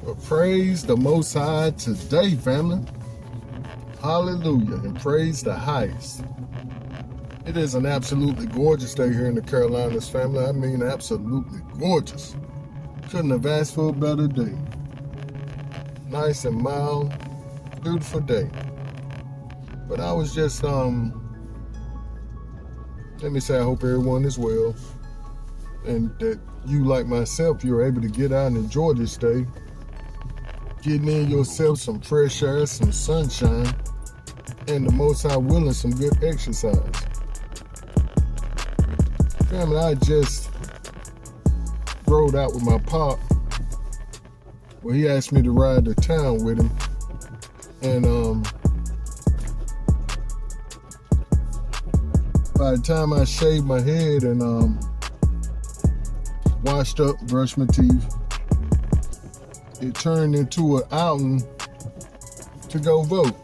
But praise the Most High today, family. Hallelujah, and praise the highest. It is an absolutely gorgeous day here in the Carolinas, family. I mean, absolutely gorgeous. Couldn't have asked for a better day. Nice and mild, beautiful day. But I was just, let me say, I hope everyone is well. And that you, like myself, you're able to get out and enjoy this day. Getting in yourself some fresh air, some sunshine, and the Most High willing, some good exercise. Family, I just rode out with my pop. Well, he asked me to ride to town with him. And by the time I shaved my head and washed up, brushed my teeth, it turned into an outing to go vote.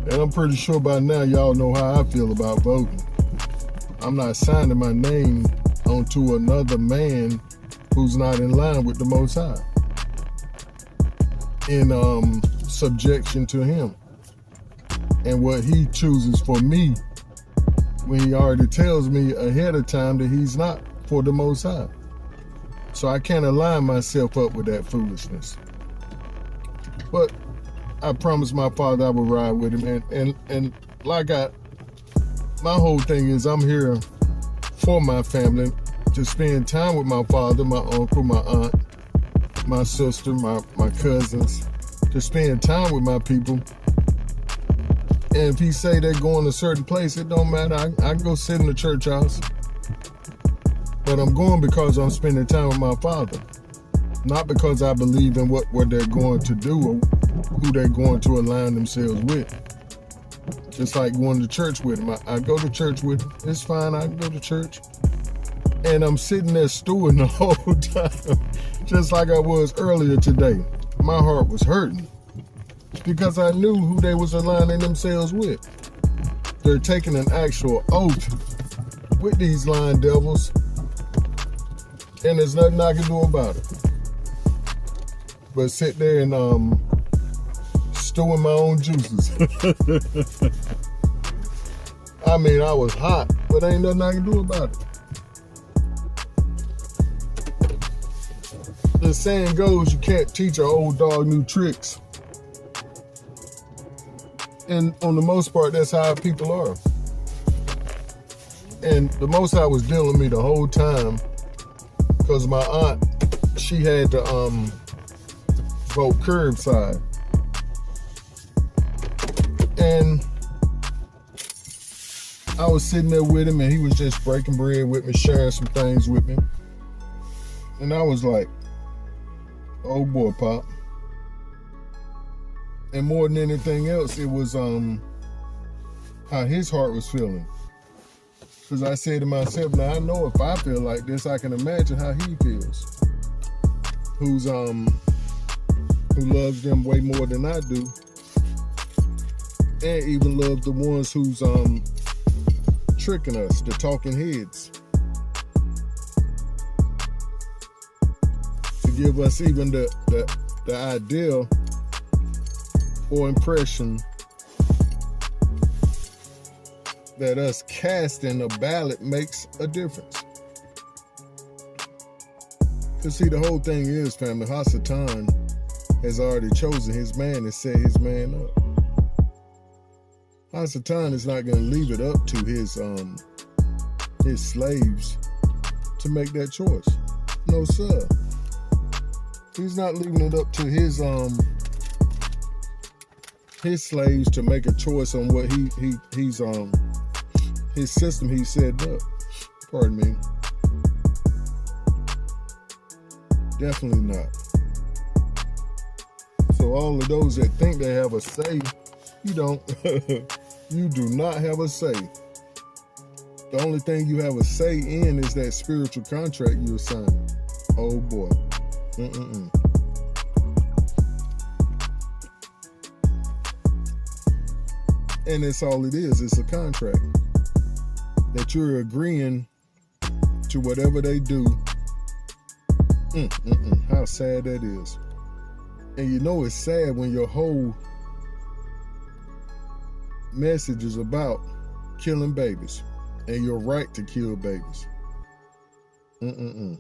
And I'm pretty sure by now y'all know how I feel about voting. I'm not signing my name onto another man who's not in line with the Most High, in subjection to him and what he chooses for me, when he already tells me ahead of time that he's not for the Most High. So I can't align myself up with that foolishness. But I promised my father I would ride with him, and like my whole thing is I'm here for my family, to spend time with my father, my uncle, my aunt, my sister, my cousins, to spend time with my people. And if he say they're going a certain place, it don't matter. I can go sit in the church house. But I'm going because I'm spending time with my father. Not because I believe in what they're going to do or who they're going to align themselves with. Just like going to church with him. I go to church with him. It's fine, I can go to church. And I'm sitting there stewing the whole time. Just like I was earlier today. My heart was hurting. Because I knew who they was aligning themselves with. They're taking an actual oath with these lying devils. And there's nothing I can do about it. But sit there and stew in my own juices. I mean, I was hot, but ain't nothing I can do about it. The saying goes, you can't teach an old dog new tricks. And on the most part, that's how people are. And the Most High was dealing with me the whole time, because my aunt, she had to vote curbside. And I was sitting there with him, and he was just breaking bread with me, sharing some things with me. And I was like, oh boy, Pop. And more than anything else, it was how his heart was feeling. Because I said to myself, now I know if I feel like this, I can imagine how he feels. Who loves them way more than I do. And even loves the ones who's tricking us, the talking heads. To give us even the idea or impression that us casting a ballot makes a difference. Because see, the whole thing is, family, Hasatan has already chosen his man and set his man up. Hasatan is not going to leave it up to his slaves to make that choice. No, sir. He's not leaving it up to his slaves to make a choice on what he's his system he set up. Pardon me. Definitely not. So all of those that think they have a say, you don't. You do not have a say. The only thing you have a say in is that spiritual contract you're signing. Oh boy. And that's all it is. It's a contract that you're agreeing to whatever they do How sad that is. And you know it's sad when your whole message is about killing babies and your right to kill babies. And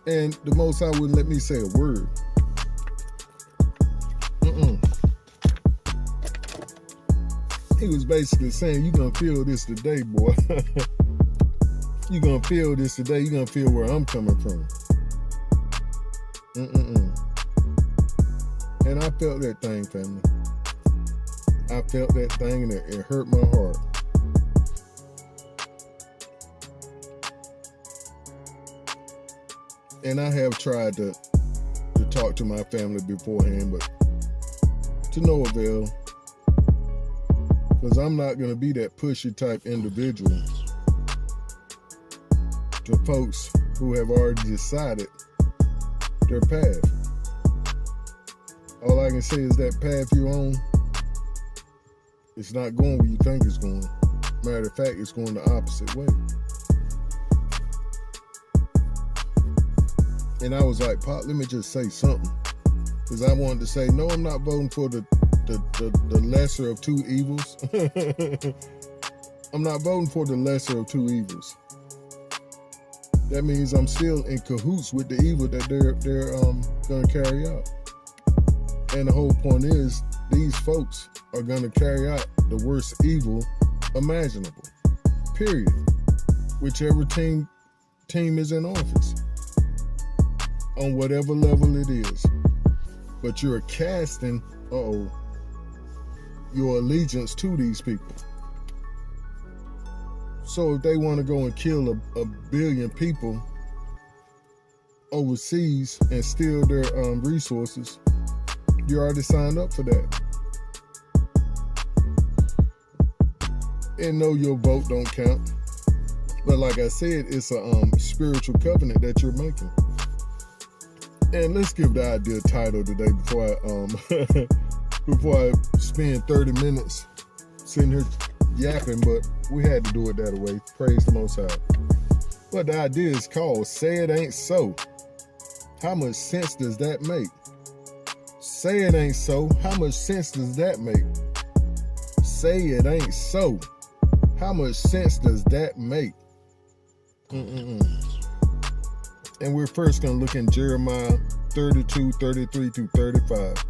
the Most High wouldn't let me say a word. He was basically saying, you're going to feel this today, boy. You're going to feel this today. You're going to feel where I'm coming from. And I felt that thing, family. I felt that thing, and it hurt my heart. And I have tried to talk to my family beforehand, but to no avail. Because I'm not going to be that pushy type individual to folks who have already decided their path. All I can say is that path you're on, it's not going where you think it's going. Matter of fact, it's going the opposite way. And I was like, Pop, let me just say something. Because I wanted to say, no, I'm not voting for the lesser of two evils. I'm not voting for the lesser of two evils. That means I'm still in cahoots with the evil that they're going to carry out. And the whole point is, these folks are going to carry out the worst evil imaginable. Period. Whichever team is in office. On whatever level it is. But you're casting, your allegiance to these people. So if they want to go and kill a billion people overseas and steal their resources, you already signed up for that. And no, your vote don't count. But like I said, it's a spiritual covenant that you're making. And let's give the idea title today before I spend 30 minutes sitting here yapping, but we had to do it that way. Praise the Most High. But the idea is called Say It Ain't So. How much sense does that make? Say it ain't so. How much sense does that make? Say it ain't so. How much sense does that make? And we're first going to look in Jeremiah 32, 33 through 35.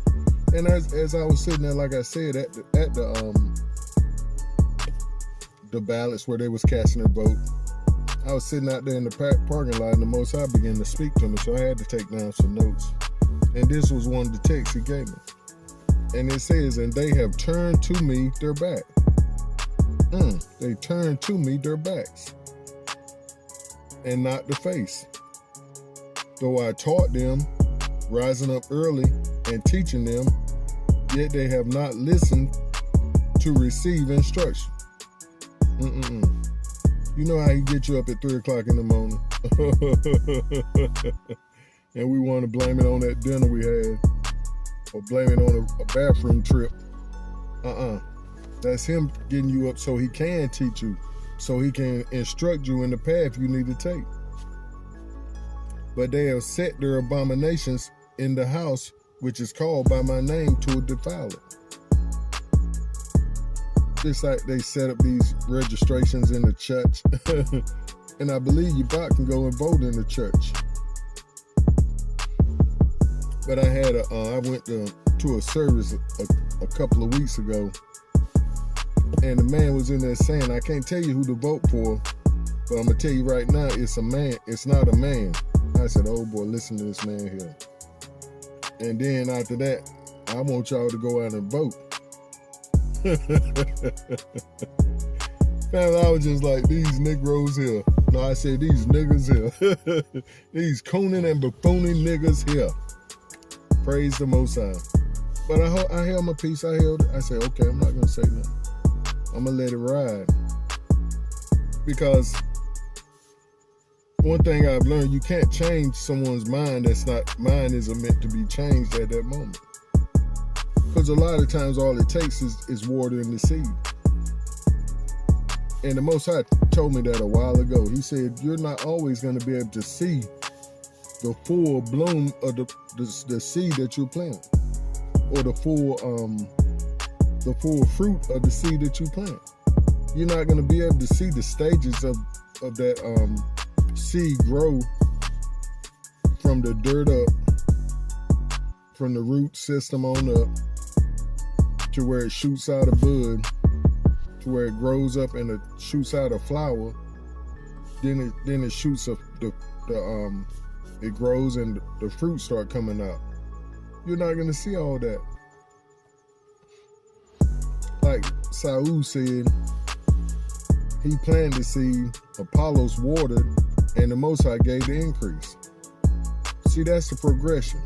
And as I was sitting there, like I said, at the ballots where they was casting their vote, I was sitting out there in the parking lot, and the Most High began to speak to me, so I had to take down some notes. And this was one of the texts he gave me. And it says, and they have turned to me their back. They turned to me their backs, and not the face. Though I taught them, rising up early and teaching them, yet they have not listened to receive instruction. You know how he get you up at 3 o'clock in the morning, and we want to blame it on that dinner we had, or blame it on a bathroom trip. That's him getting you up so he can teach you, so he can instruct you in the path you need to take. But they have set their abominations in the house which is called by my name to defile it. Just like they set up these registrations in the church. And I believe you can go and vote in the church. But I went to a service a couple of weeks ago, and the man was in there saying, I can't tell you who to vote for, but I'm going to tell you right now, it's a man. It's not a man. I said, oh boy, listen to this man here. And then after that, I want y'all to go out and vote. Family, I was just like, these Negroes here. No, I said these niggas here. These cooning and buffooning niggas here. Praise the Most High. But I held my peace. I said, okay, I'm not going to say nothing. I'm going to let it ride. Because one thing I've learned, you can't change someone's mind mine isn't meant to be changed at that moment. Because a lot of times all it takes is watering the seed. And the Most High told me that a while ago. He said, you're not always going to be able to see the full bloom of the seed that you're planting, or the full fruit of the seed that you plant. You're not going to be able to see the stages of that seed grow from the dirt up, from the root system on up, to where it shoots out a bud, to where it grows up and it shoots out a flower. Then it shoots up it grows and the fruit start coming out. You're not going to see all that. Like Saul said, he planted the seed, Apollos watered, and the Most High gave the increase. See, that's the progression.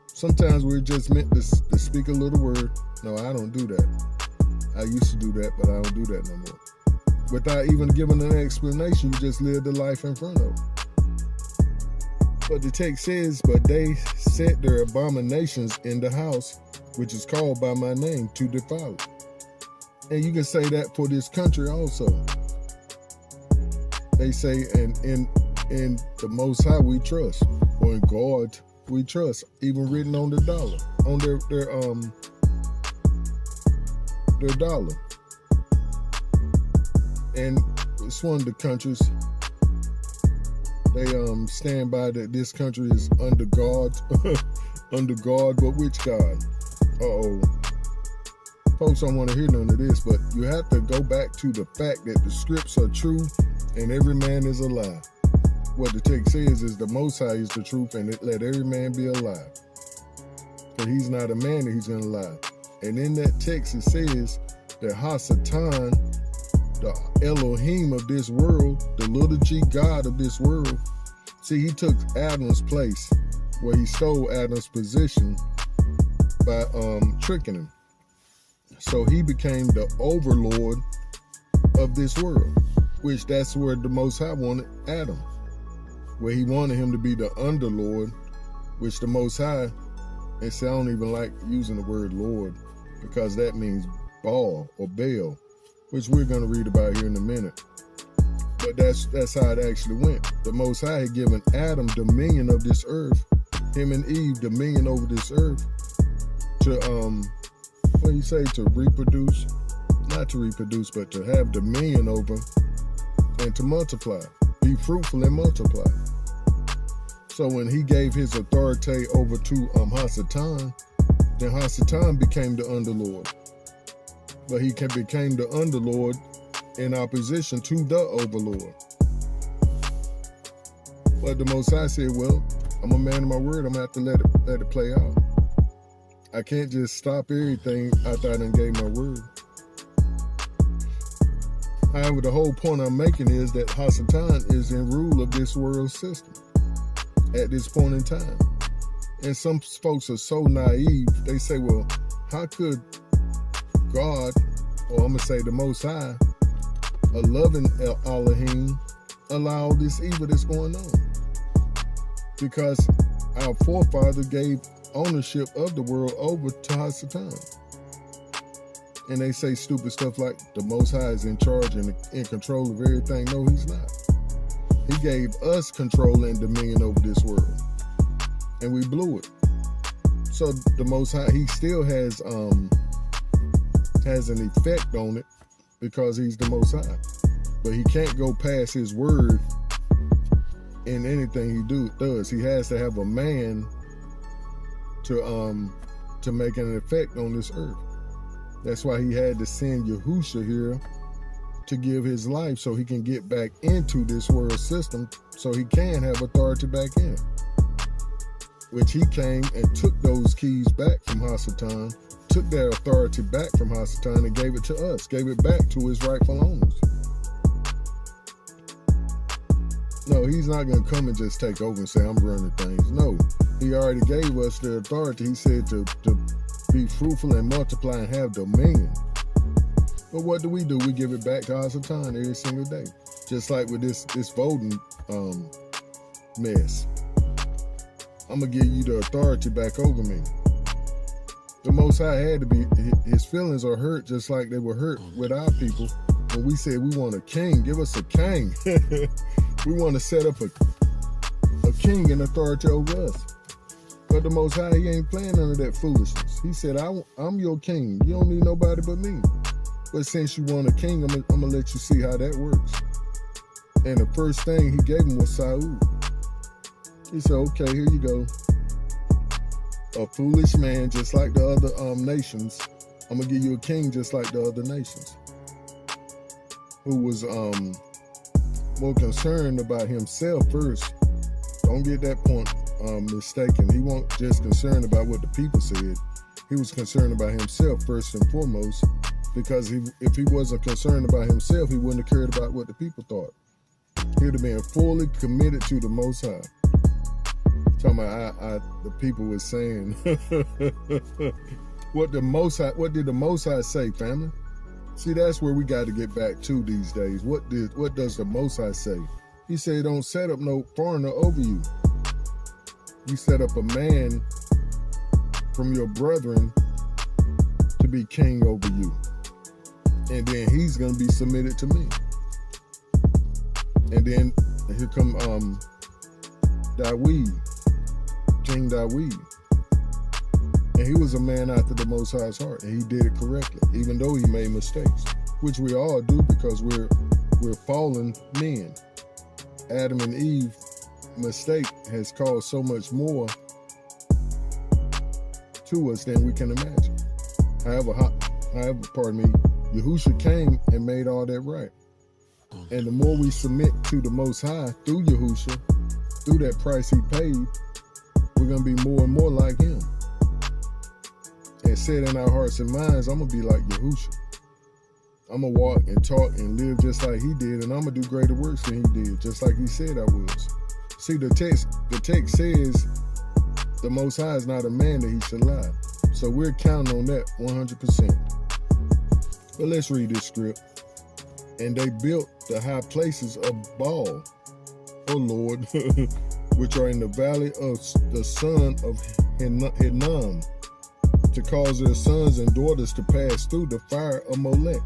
Sometimes we're just meant to speak a little word. No, I don't do that. I used to do that, but I don't do that no more. Without even giving an explanation, you just live the life in front of them. But the text says, but they set their abominations in the house, which is called by my name, to defile it. And you can say that for this country also. They say, and in the Most High we trust, or in God we trust, even written on the dollar, on their dollar. And it's one of the countries, they stand by that this country is under God, but which God? Folks don't want to hear none of this, but you have to go back to the fact that the scripts are true and every man is a lie. What the text says is the Most High is the truth, and let every man be a lie. But he's not a man that he's going to lie. And in that text it says that Hasatan, the Elohim of this world, the little g God of this world, see, he took Adam's place where he stole Adam's position by tricking him. So he became the overlord of this world, which that's where the Most High wanted Adam, where he wanted him to be the underlord, which the Most High, and see, I don't even like using the word Lord because that means Baal or Baal, which we're going to read about here in a minute. But that's how it actually went. The Most High had given Adam dominion of this earth, him and Eve dominion over this earth, to what do you say, to reproduce? Not to reproduce, but to have dominion over and to multiply. Be fruitful and multiply. So when he gave his authority over to Hasatan, then Hasatan became the underlord. But he became the underlord in opposition to the overlord. But the Most High said, well, I'm a man of my word. I'm going to have to let it play out. I can't just stop everything after I done gave my word. However, the whole point I'm making is that Hasatan is in rule of this world system at this point in time. And some folks are so naive, they say, well, how could God, or I'm going to say the Most High, a loving Elohim, allow this evil that's going on? Because our forefather gave ownership of the world over to Hasatan. And they say stupid stuff like the Most High is in charge and in control of everything. No, he's not. He gave us control and dominion over this world, and we blew it. So the Most High, he still has an effect on it because he's the Most High. But he can't go past his word in anything he does. He has to have a man to make an effect on this earth. That's why he had to send Yahusha here to give his life so he can get back into this world system so he can have authority back in. Which he came and took those keys back from Hasatan, took that authority back from Hasatan and gave it to us, gave it back to his rightful owners. No, he's not going to come and just take over and say, I'm running things. No, he already gave us the authority. He said to be fruitful and multiply and have dominion. But what do? We give it back to Hasatan every single day. Just like with this voting mess. I'm going to give you the authority back over me. The Most High had to be, his feelings are hurt just like they were hurt with our people. When we said we want a king, give us a king. We want to set up a king and authority over us. But the Most High, he ain't playing none of that foolishness. He said, I'm your king. You don't need nobody but me. But since you want a king, I'm going to let you see how that works. And the first thing he gave him was Saul. He said, okay, here you go. A foolish man just like the other nations. I'm going to give you a king just like the other nations. Who was more concerned about himself first. Don't get that point mistaken. He wasn't just concerned about what the people said. He was concerned about himself first and foremost. Because if he wasn't concerned about himself, he wouldn't have cared about what the people thought. He'd have been fully committed to the Most High. Talking about the people were saying, what did the Most High say, family? See, that's where we got to get back to these days. What does the Most High say? He said, don't set up no foreigner over you. You set up a man from your brethren to be king over you. And then he's going to be submitted to me. And then here come Dawid, King Dawid. And he was a man after the Most High's heart, and he did it correctly, even though he made mistakes, which we all do because we're fallen men. Adam and Eve mistake has caused so much more to us than we can imagine. However, pardon me, Yahushua came and made all that right. And the more we submit to the Most High through Yahushua, through that price he paid, we're going to be more and more like him. And said in our hearts and minds, I'm going to be like Yahushua. I'm going to walk and talk and live just like he did, and I'm going to do greater works than he did, just like he said I was. See, the text says the Most High is not a man that he should lie. So we're counting on that 100%. But let's read this script. And they built the high places of Baal, O Lord, which are in the valley of the son of Hinnom, to cause their sons and daughters to pass through the fire of Molech,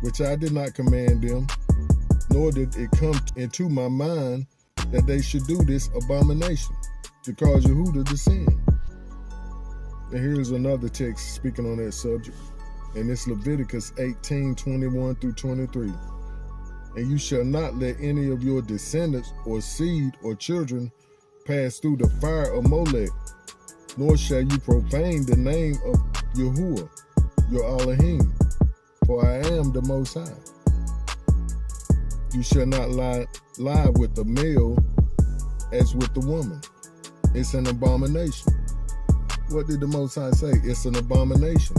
which I did not command them, nor did it come into my mind that they should do this abomination, to cause Yehudah to sin. And here's another text speaking on that subject. And it's Leviticus 18:21-23. And you shall not let any of your descendants or seed or children pass through the fire of Molech, nor shall you profane the name of Yahuwah, your Elohim, for I am the Most High. You shall not lie with the male as with the woman. It's an abomination. What did the Most High say? It's an abomination.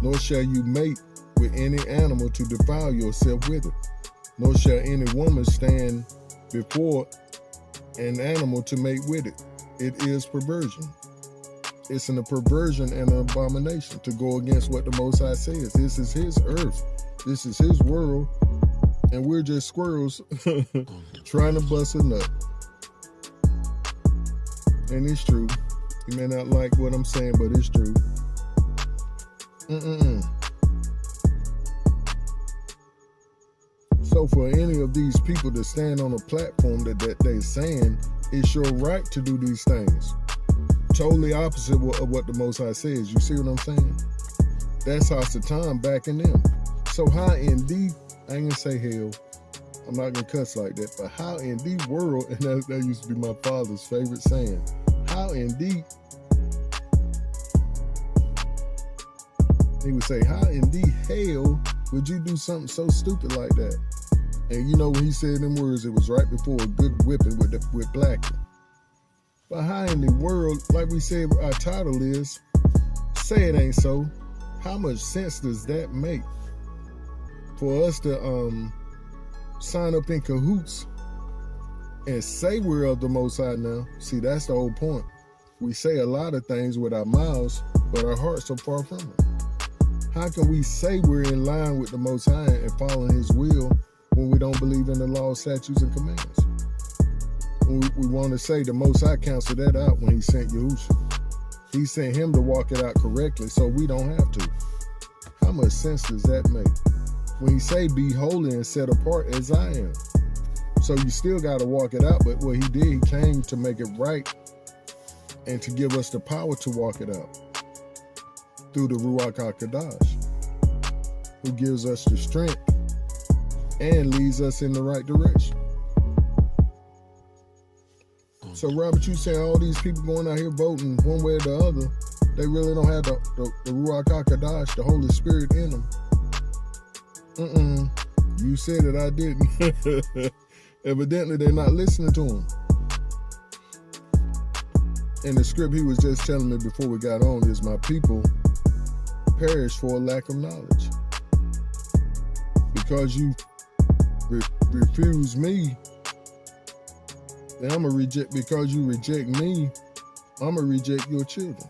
Nor shall you mate with any animal to defile yourself with it. Nor shall any woman stand before an animal to mate with it. It is perversion. It's a perversion and an abomination to go against what the Most High says. This is his earth. This is his world. And we're just squirrels trying to bust a nut. And it's true. You may not like what I'm saying, but it's true. So for any of these people to stand on a platform that they're saying, it's your right to do these things. Totally opposite of what the Most High says. You see what I'm saying? That's Hasatan backing them. So how in the, I ain't gonna say hell, I'm not gonna cuss like that, but how in the world, and that used to be my father's favorite saying, how in the, he would say, how in the hell would you do something so stupid like that? And you know when he said them words, it was right before a good whipping with Blackie. But how in the world, like we said, our title is, say it ain't so. How much sense does that make for us to sign up in cahoots and say we're of the Most High now? See, that's the whole point. We say a lot of things with our mouths, but our hearts are far from it. How can we say we're in line with the Most High and following his will when we don't believe in the law, statutes, and commandments? We want to say the Most High canceled that out when he sent Yahushua. He sent him to walk it out correctly so we don't have to. How much sense does that make? When he say, be holy and set apart as I am. So you still got to walk it out. But what he did, he came to make it right and to give us the power to walk it out through the Ruach HaKodesh, who gives us the strength and leads us in the right direction. So Robert, you saying all these people going out here voting one way or the other, they really don't have the Ruach HaKodesh, the Holy Spirit in them. You said it, I didn't. Evidently, they're not listening to him. And the script he was just telling me before we got on is, my people perish for a lack of knowledge. Because you refuse me, then I'm going to reject. Because you reject me, I'm going to reject your children.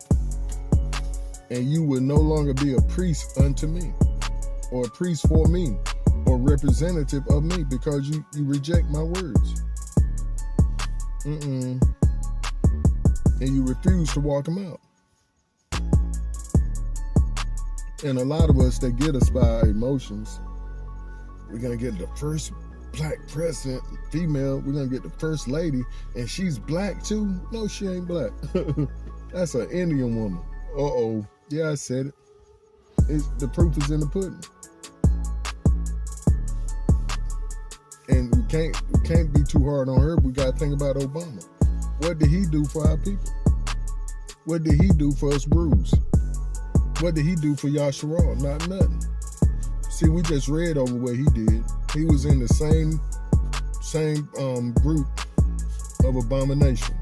And you will no longer be a priest unto me, or a priest for me, or representative of me, because you reject my words. And you refuse to walk them out. And a lot of us, they get us by our emotions. We're going to get the first black president, female. We're going to get the first lady, and she's black too? No, she ain't black. That's an Indian woman. Uh-oh. Yeah, I said it. The proof is in the pudding. And we can't be too hard on her. We got to think about Obama. What did he do for our people? What did he do for us Bruce? What did he do for Yasharal? Not nothing. See, we just read over what he did. He was in the same group of abomination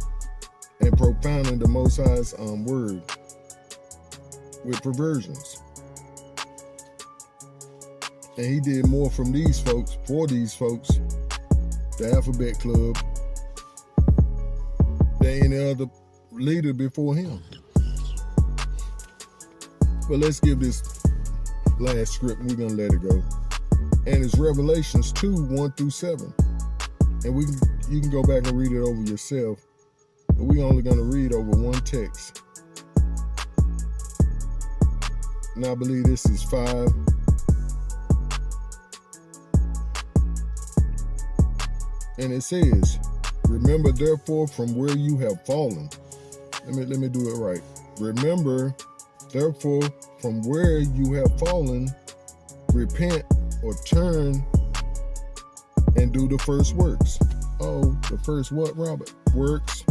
and propounding the Most High's word with perversions. And he did more for these folks, the Alphabet Club, than any other leader before him. But let's give this last script and we're going to let it go. And it's Revelations 2, 1 through 7. And you can go back and read it over yourself. But we're only going to read over one text. And I believe this is 5. And it says, remember therefore from where you have fallen. Let me do it right. Remember therefore from where you have fallen, repent or turn and do the first works. Oh, the first what, Robert? Works.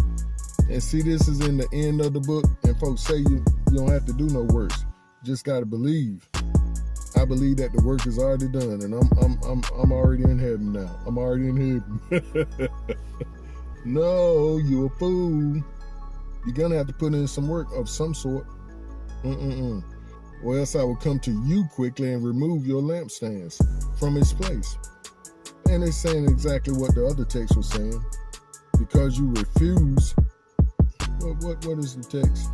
And see, this is in the end of the book, and folks say you don't have to do no works. You just gotta believe. I believe that the work is already done, and I'm already in heaven now. I'm already in heaven. No, you a fool. You're gonna have to put in some work of some sort. Or else I will come to you quickly and remove your lampstands from its place. And it's saying exactly what the other text was saying. Because you refuse. What is the text?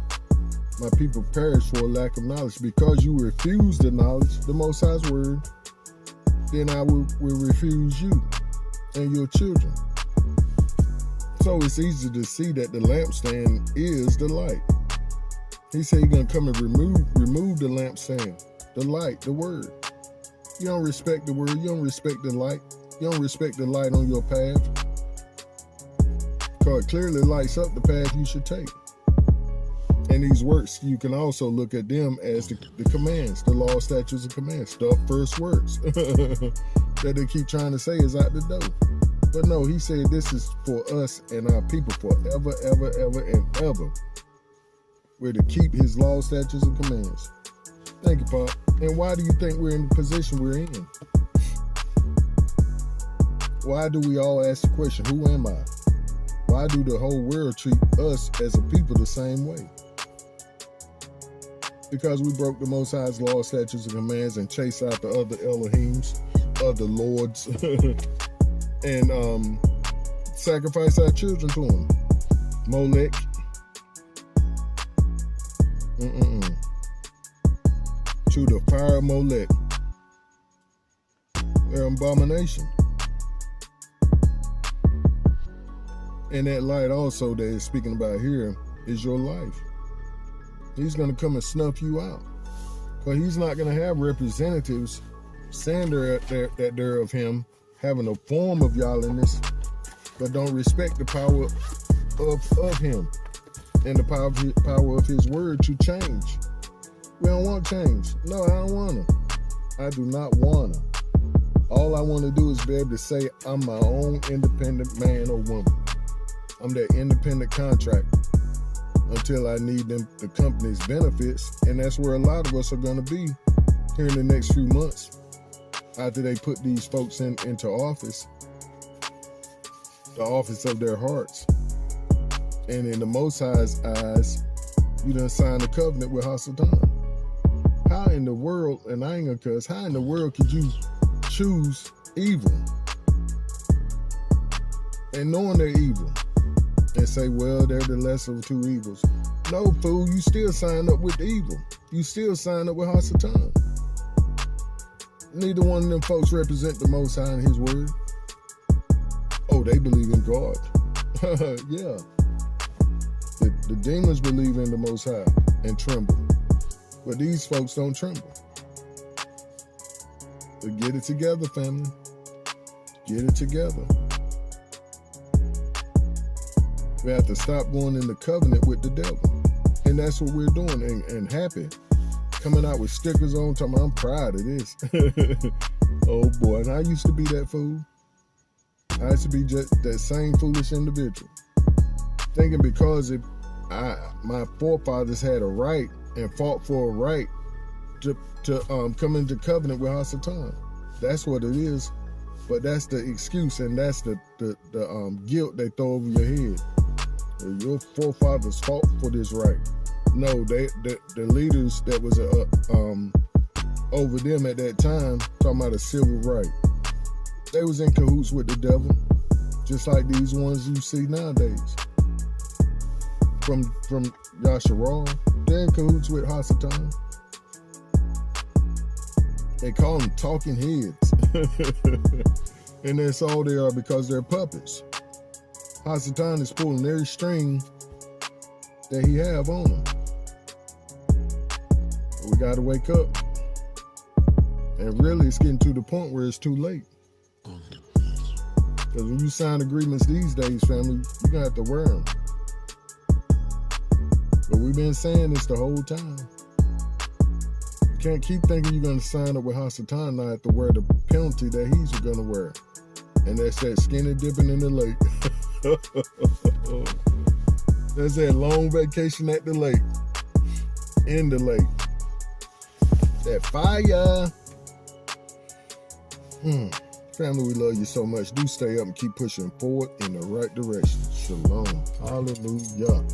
My people perish for a lack of knowledge. Because you refuse the knowledge, the Most High's word, then I will refuse you and your children. So it's easy to see that the lampstand is the light. He said he's going to come and remove the lampstand, the light, the word. You don't respect the word. You don't respect the light. You don't respect the light on your path. Because it clearly lights up the path you should take. And these works, you can also look at them as the commands, the law, statutes, and commands, the first works that they keep trying to say is out the door. But no, he said this is for us and our people forever, ever, ever, and ever. We're to keep his law, statutes, and commands. Thank you, Pop. And why do you think we're in the position we're in? Why do we all ask the question, who am I? Why do the whole world treat us as a people the same way? Because we broke the Most High's law, statutes, and commands and chased out the other Elohims, other lords, and sacrificed our children to them. Molech. To the fire of Molech. They're an abomination. And that light also that is speaking about here is your life. He's going to come and snuff you out. Because he's not going to have representatives saying that they're of him, having a form of godliness, but don't respect the power of him and the power of his word to change. We don't want change. No, I don't want to. I do not want to. All I want to do is be able to say I'm my own independent man or woman. I'm that independent contractor until I need the company's benefits. And that's where a lot of us are going to be here in the next few months after they put these folks into office, the office of their hearts. And in the Most High's eyes, you done signed a covenant with Hasatan. How in the world, and I ain't gonna cuss, how in the world could you choose evil and knowing they're evil and say, well, they're the lesser of two evils? No, fool, you still sign up with the evil. You still sign up with Hasatan. Neither one of them folks represent the Most High and his word. Oh, they believe in God. Yeah. The demons believe in the Most High and tremble. But these folks don't tremble. So get it together, family. Get it together. We have to stop going in the covenant with the devil. And that's what we're doing. And happy. Coming out with stickers on, talking about, I'm proud of this. Oh boy, and I used to be that fool. I used to be just that same foolish individual. Thinking because my forefathers had a right and fought for a right to come into covenant with Hasatan. That's what it is. But that's the excuse, and that's the guilt they throw over your head. Your forefathers fought for this right. No, the leaders that was over them at that time, talking about a civil right. They was in cahoots with the devil, just like these ones you see nowadays. From Yasharal, they're in cahoots with Hasatan. They call them talking heads. And that's all they are, because they're puppets. Hasatan is pulling every string that he have on him. We got to wake up. And really, it's getting to the point where it's too late. Because when you sign agreements these days, family, you're going to have to wear them. But we've been saying this the whole time. You can't keep thinking you're going to sign up with Hasatan now have to wear the penalty that he's going to wear. And that's that skinny dipping in the lake. That's that long vacation at the lake. In the lake. That fire. Family, we love you so much. Do stay up and keep pushing forward in the right direction. Shalom. Hallelujah.